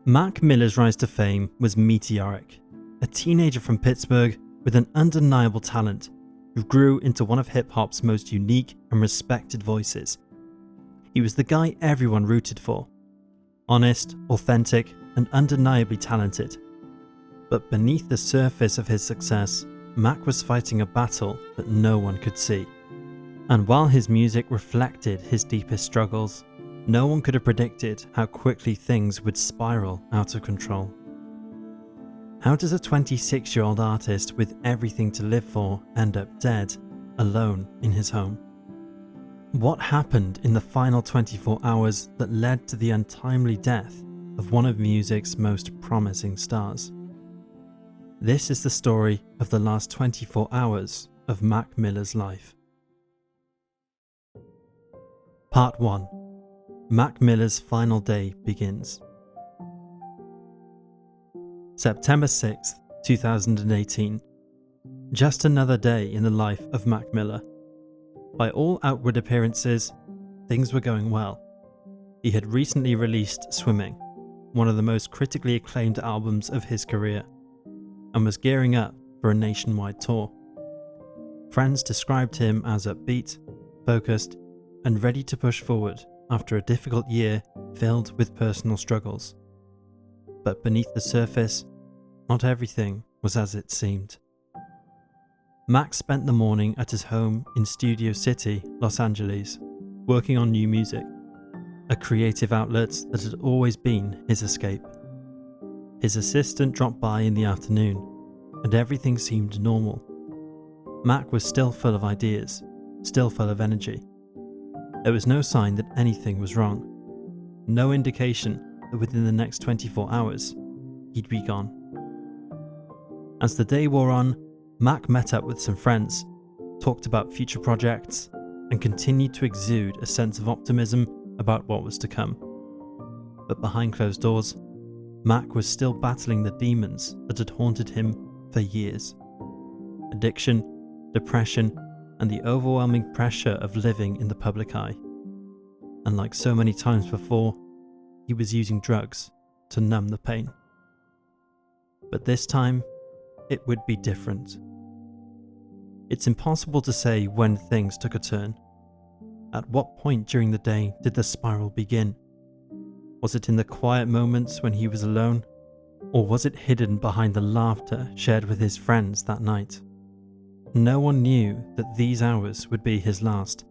Mac Miller's rise to fame was meteoric, a teenager from Pittsburgh with an undeniable talent who grew into one of hip-hop's most unique and respected voices. He was the guy everyone rooted for. Honest, authentic, and undeniably talented. But beneath the surface of his success, Mac was fighting a battle that no one could see. And while his music reflected his deepest struggles, no one could have predicted how quickly things would spiral out of control. How does a 26-year-old artist with everything to live for end up dead, alone in his home? What happened in the final 24 hours that led to the untimely death of one of music's most promising stars? This is the story of the last 24 hours of Mac Miller's life. Part 1. Mac Miller's final day begins. September 6th, 2018. Just another day in the life of Mac Miller. By all outward appearances, things were going well. He had recently released Swimming, one of the most critically acclaimed albums of his career, and was gearing up for a nationwide tour. Friends described him as upbeat, focused, and ready to push forward after a difficult year filled with personal struggles. But beneath the surface, not everything was as it seemed. Mac spent the morning at his home in Studio City, Los Angeles, working on new music, a creative outlet that had always been his escape. His assistant dropped by in the afternoon, and everything seemed normal. Mac was still full of ideas, still full of energy. There was no sign that anything was wrong, no indication that within the next 24 hours, he'd be gone. As the day wore on, Mac met up with some friends, talked about future projects, and continued to exude a sense of optimism about what was to come. But behind closed doors, Mac was still battling the demons that had haunted him for years. Addiction, depression, and the overwhelming pressure of living in the public eye. And like so many times before, he was using drugs to numb the pain. But this time, it would be different. It's impossible to say when things took a turn. At what point during the day did the spiral begin? Was it in the quiet moments when he was alone? Or was it hidden behind the laughter shared with his friends that night? No one knew that these hours would be his last,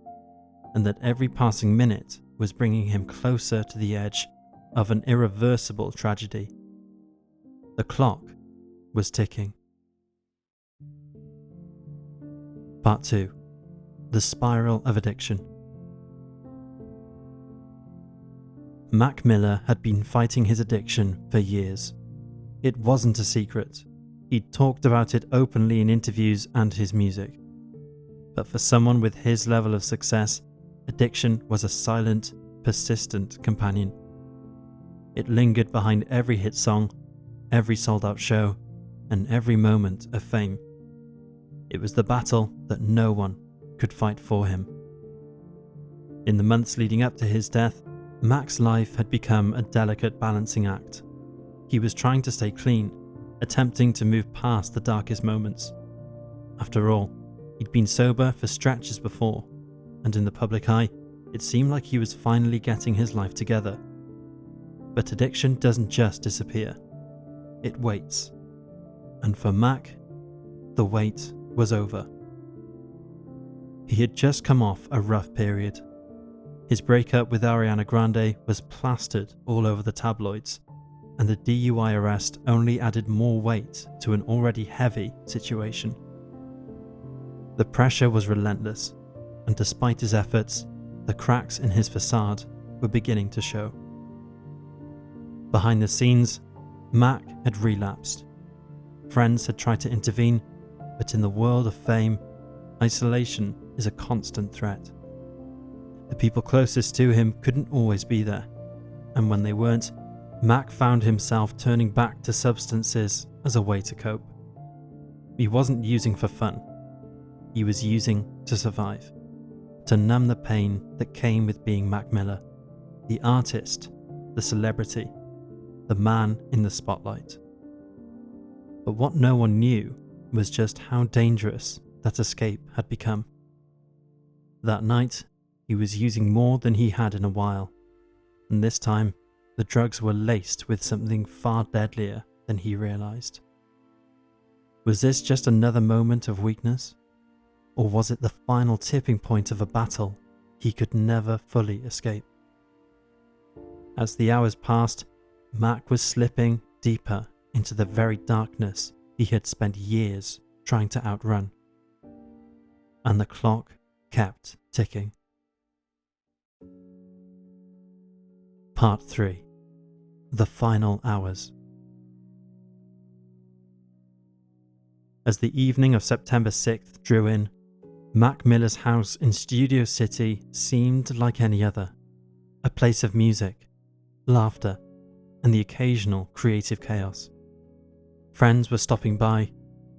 and that every passing minute was bringing him closer to the edge of an irreversible tragedy. The clock was ticking. Part 2. The Spiral of Addiction. Mac Miller had been fighting his addiction for years. It wasn't a secret. He'd talked about it openly in interviews and his music. But for someone with his level of success, addiction was a silent, persistent companion. It lingered behind every hit song, every sold-out show, and every moment of fame. It was the battle that no one could fight for him. In the months leading up to his death, Mac's life had become a delicate balancing act. He was trying to stay clean, attempting to move past the darkest moments. After all, he'd been sober for stretches before, and in the public eye, it seemed like he was finally getting his life together. But addiction doesn't just disappear. It waits. And for Mac, the wait was over. He had just come off a rough period. His breakup with Ariana Grande was plastered all over the tabloids, and the DUI arrest only added more weight to an already heavy situation. The pressure was relentless, and despite his efforts, the cracks in his facade were beginning to show. Behind the scenes, Mac had relapsed. Friends had tried to intervene, but in the world of fame, isolation is a constant threat. The people closest to him couldn't always be there, and when they weren't, Mac found himself turning back to substances as a way to cope. He wasn't using for fun. He was using to survive, to numb the pain that came with being Mac Miller, the artist, the celebrity, the man in the spotlight. But what no one knew was just how dangerous that escape had become. That night, he was using more than he had in a while, and this time, the drugs were laced with something far deadlier than he realized. Was this just another moment of weakness? Or was it the final tipping point of a battle he could never fully escape? As the hours passed, Mac was slipping deeper into the very darkness he had spent years trying to outrun. And the clock kept ticking. Part 3. The Final Hours. As the evening of September 6th drew in, Mac Miller's house in Studio City seemed like any other, a place of music, laughter, and the occasional creative chaos. Friends were stopping by,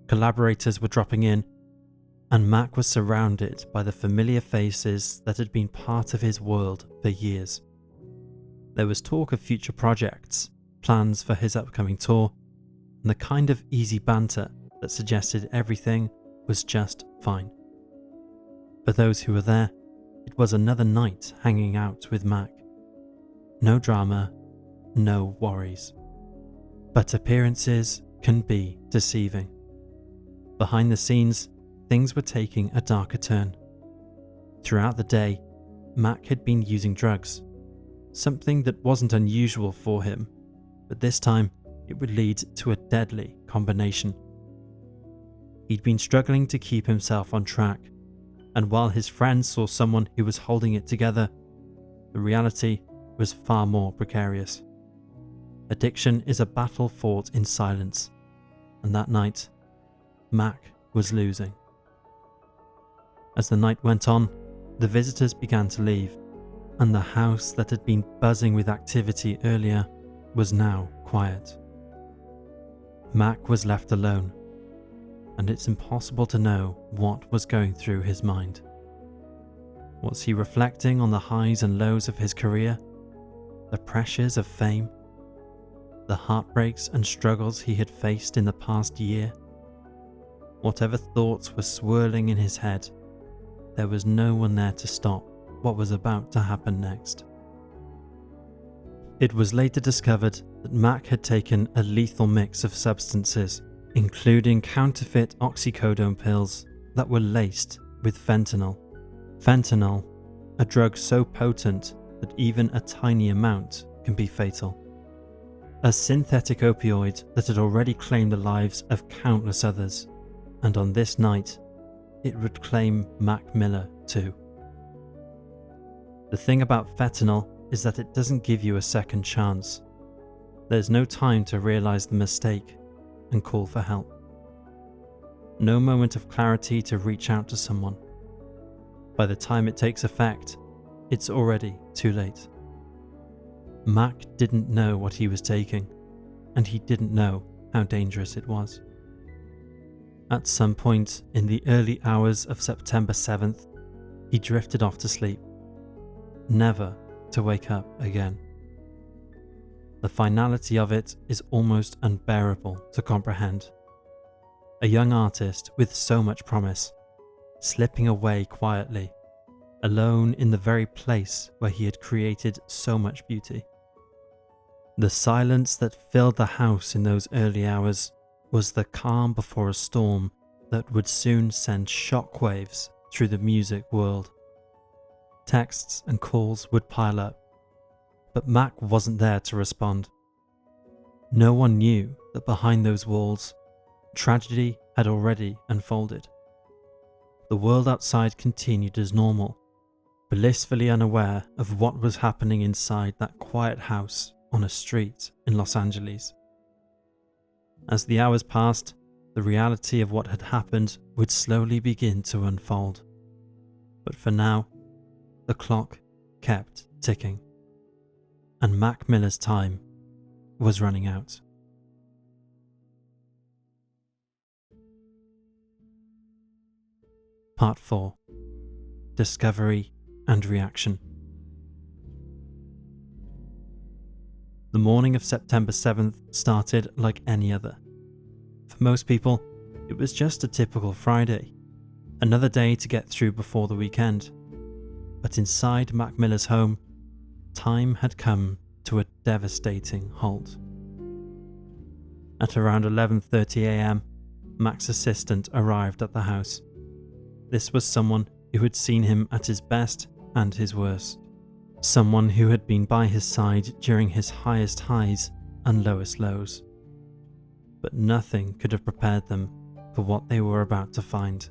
collaborators were dropping in, and Mac was surrounded by the familiar faces that had been part of his world for years. There was talk of future projects, plans for his upcoming tour, and the kind of easy banter that suggested everything was just fine. For those who were there, it was another night hanging out with Mac. No drama, no worries. But appearances can be deceiving. Behind the scenes, things were taking a darker turn. Throughout the day, Mac had been using drugs, something that wasn't unusual for him, but this time it would lead to a deadly combination. He'd been struggling to keep himself on track, and while his friends saw someone who was holding it together, the reality was far more precarious. Addiction is a battle fought in silence, and that night, Mac was losing. As the night went on, the visitors began to leave, and the house that had been buzzing with activity earlier was now quiet. Mac was left alone, and it's impossible to know what was going through his mind. Was he reflecting on the highs and lows of his career, the pressures of fame, the heartbreaks and struggles he had faced in the past year? Whatever thoughts were swirling in his head, there was no one there to stop what was about to happen next. It was later discovered that Mac had taken a lethal mix of substances, including counterfeit oxycodone pills that were laced with fentanyl. Fentanyl, a drug so potent that even a tiny amount can be fatal. A synthetic opioid that had already claimed the lives of countless others, and on this night, it would claim Mac Miller too. The thing about fentanyl is that it doesn't give you a second chance. There's no time to realize the mistake and call for help. No moment of clarity to reach out to someone. By the time it takes effect, it's already too late. Mac didn't know what he was taking, and he didn't know how dangerous it was. At some point in the early hours of September 7th, he drifted off to sleep, never to wake up again. The finality of it is almost unbearable to comprehend. A young artist with so much promise, slipping away quietly, alone in the very place where he had created so much beauty. The silence that filled the house in those early hours was the calm before a storm that would soon send shockwaves through the music world. Texts and calls would pile up, but Mac wasn't there to respond. No one knew that behind those walls, tragedy had already unfolded. The world outside continued as normal, blissfully unaware of what was happening inside that quiet house on a street in Los Angeles. As the hours passed, the reality of what had happened would slowly begin to unfold. But for now, the clock kept ticking, and Mac Miller's time was running out. Part 4. Discovery and Reaction. The morning of September 7th started like any other. For most people, it was just a typical Friday, another day to get through before the weekend. But inside Mac Miller's home, time had come to a devastating halt. At around 11:30 a.m, Mac's assistant arrived at the house. This was someone who had seen him at his best and his worst. Someone who had been by his side during his highest highs and lowest lows. But nothing could have prepared them for what they were about to find.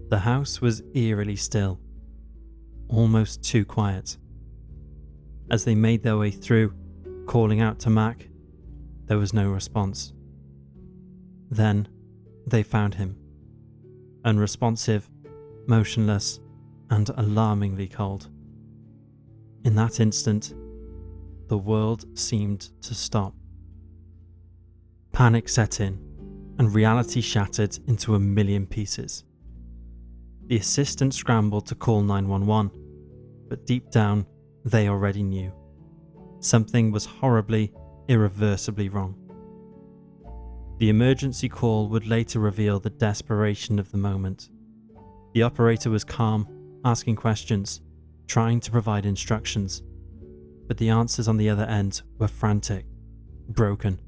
The house was eerily still, almost too quiet. As they made their way through, calling out to Mac, there was no response. Then they found him, unresponsive, motionless, and alarmingly cold. In that instant, the world seemed to stop. Panic set in, and reality shattered into a million pieces. The assistant scrambled to call 911, but deep down, they already knew. Something was horribly, irreversibly wrong. The emergency call would later reveal the desperation of the moment. The operator was calm, asking questions, trying to provide instructions, but the answers on the other end were frantic, broken.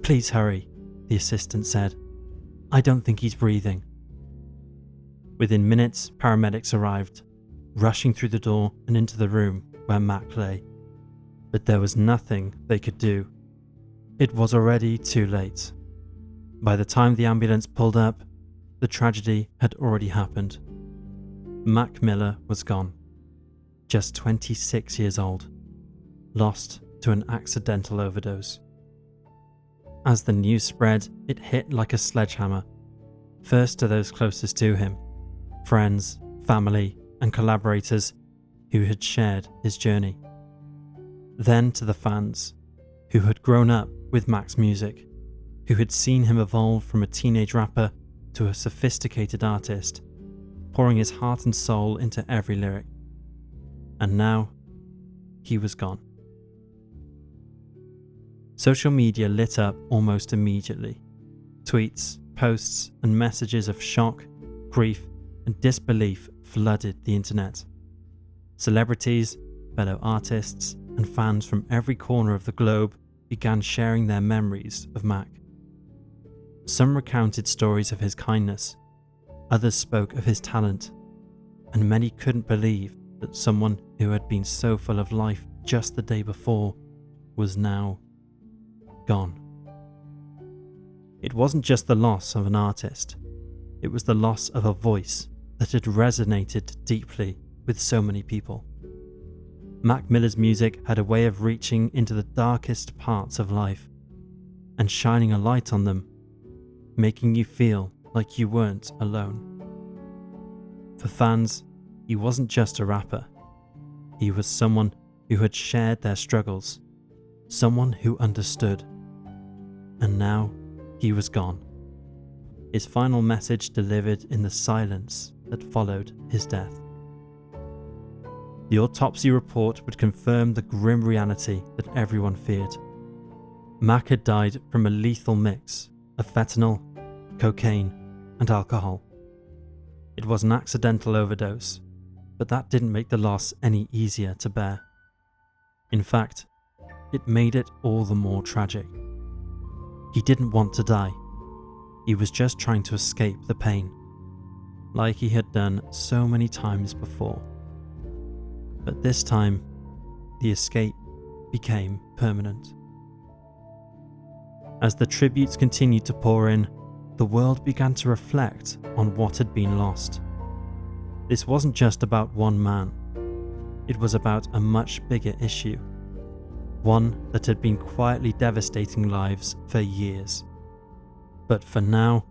"Please hurry," the assistant said. "I don't think he's breathing." Within minutes, paramedics arrived, rushing through the door and into the room where Mac lay. But there was nothing they could do. It was already too late. By the time the ambulance pulled up, the tragedy had already happened. Mac Miller was gone, just 26 years old, lost to an accidental overdose. As the news spread, it hit like a sledgehammer, first to those closest to him, friends, family, and collaborators who had shared his journey. Then to the fans, who had grown up with Mac's music, who had seen him evolve from a teenage rapper to a sophisticated artist, pouring his heart and soul into every lyric. And now, he was gone. Social media lit up almost immediately. Tweets, posts, and messages of shock, grief, and disbelief flooded the internet. Celebrities, fellow artists, and fans from every corner of the globe began sharing their memories of Mac. Some recounted stories of his kindness, others spoke of his talent, and many couldn't believe that someone who had been so full of life just the day before was now gone. It wasn't just the loss of an artist, it was the loss of a voice that had resonated deeply with so many people. Mac Miller's music had a way of reaching into the darkest parts of life and shining a light on them, making you feel like you weren't alone. For fans, he wasn't just a rapper. He was someone who had shared their struggles, someone who understood. And now, he was gone. His final message delivered in the silence that followed his death. The autopsy report would confirm the grim reality that everyone feared. Mac had died from a lethal mix of fentanyl, cocaine, and alcohol. It was an accidental overdose, but that didn't make the loss any easier to bear. In fact, it made it all the more tragic. He didn't want to die. He was just trying to escape the pain, like he had done so many times before. But this time, the escape became permanent. As the tributes continued to pour in, the world began to reflect on what had been lost. This wasn't just about one man. It was about a much bigger issue, one that had been quietly devastating lives for years. But for now,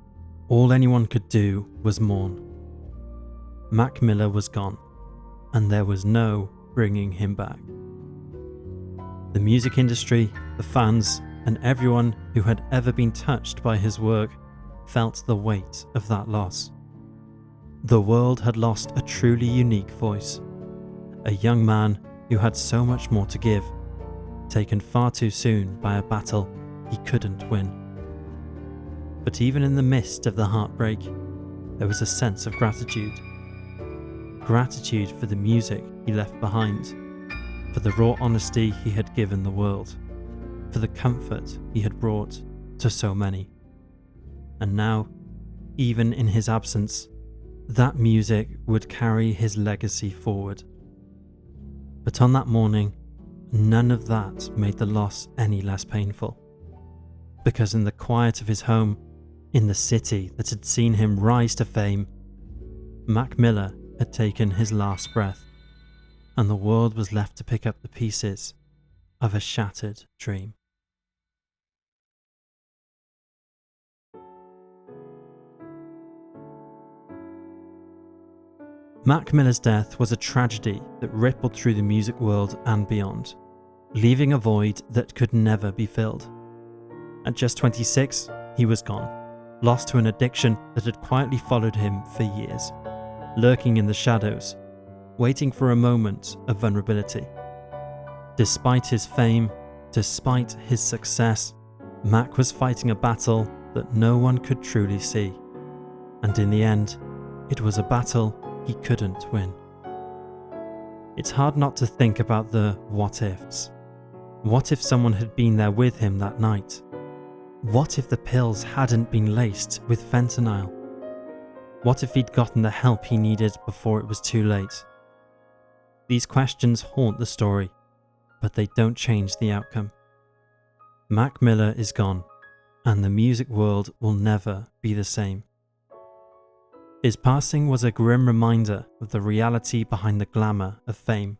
all anyone could do was mourn. Mac Miller was gone, and there was no bringing him back. The music industry, the fans, and everyone who had ever been touched by his work felt the weight of that loss. The world had lost a truly unique voice, a young man who had so much more to give taken far too soon by a battle he couldn't win. But even in the midst of the heartbreak, there was a sense of gratitude. Gratitude for the music he left behind, for the raw honesty he had given the world, for the comfort he had brought to so many. And now, even in his absence, that music would carry his legacy forward. But on that morning, none of that made the loss any less painful. Because in the quiet of his home, in the city that had seen him rise to fame, Mac Miller had taken his last breath, and the world was left to pick up the pieces of a shattered dream. Mac Miller's death was a tragedy that rippled through the music world and beyond, leaving a void that could never be filled. At just 26, he was gone, lost to an addiction that had quietly followed him for years, lurking in the shadows, waiting for a moment of vulnerability. Despite his fame, despite his success, Mac was fighting a battle that no one could truly see. And in the end, it was a battle he couldn't win. It's hard not to think about the what ifs. What if someone had been there with him that night? What if the pills hadn't been laced with fentanyl? What if he'd gotten the help he needed before it was too late? These questions haunt the story, but they don't change the outcome. Mac Miller is gone, and the music world will never be the same. His passing was a grim reminder of the reality behind the glamour of fame.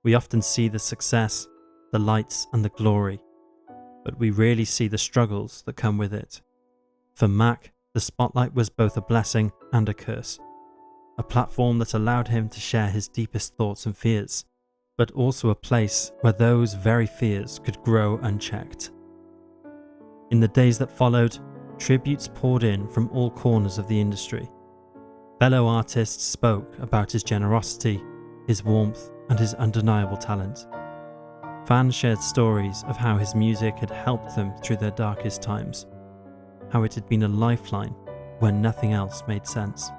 We often see the success, the lights and the glory, but we rarely see the struggles that come with it. For Mac, the spotlight was both a blessing and a curse, a platform that allowed him to share his deepest thoughts and fears, but also a place where those very fears could grow unchecked. In the days that followed, tributes poured in from all corners of the industry. Fellow artists spoke about his generosity, his warmth, and his undeniable talent. Fans shared stories of how his music had helped them through their darkest times, how it had been a lifeline when nothing else made sense.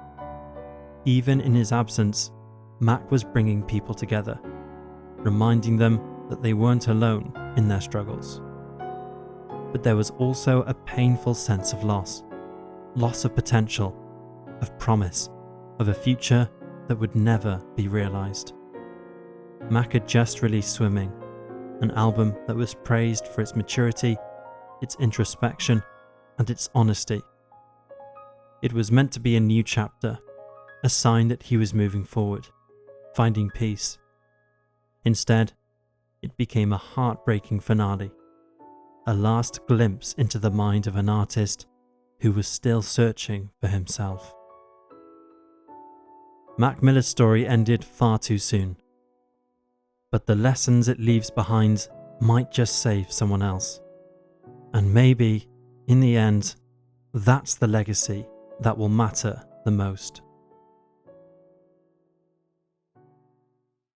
Even in his absence, Mac was bringing people together, reminding them that they weren't alone in their struggles. But there was also a painful sense of loss of potential, of promise, of a future that would never be realized. Mac had just released Swimming, an album that was praised for its maturity, its introspection, and its honesty. It was meant to be a new chapter, a sign that he was moving forward, finding peace. Instead, it became a heartbreaking finale, a last glimpse into the mind of an artist who was still searching for himself. Mac Miller's story ended far too soon, but the lessons it leaves behind might just save someone else. And maybe, in the end, that's the legacy that will matter the most.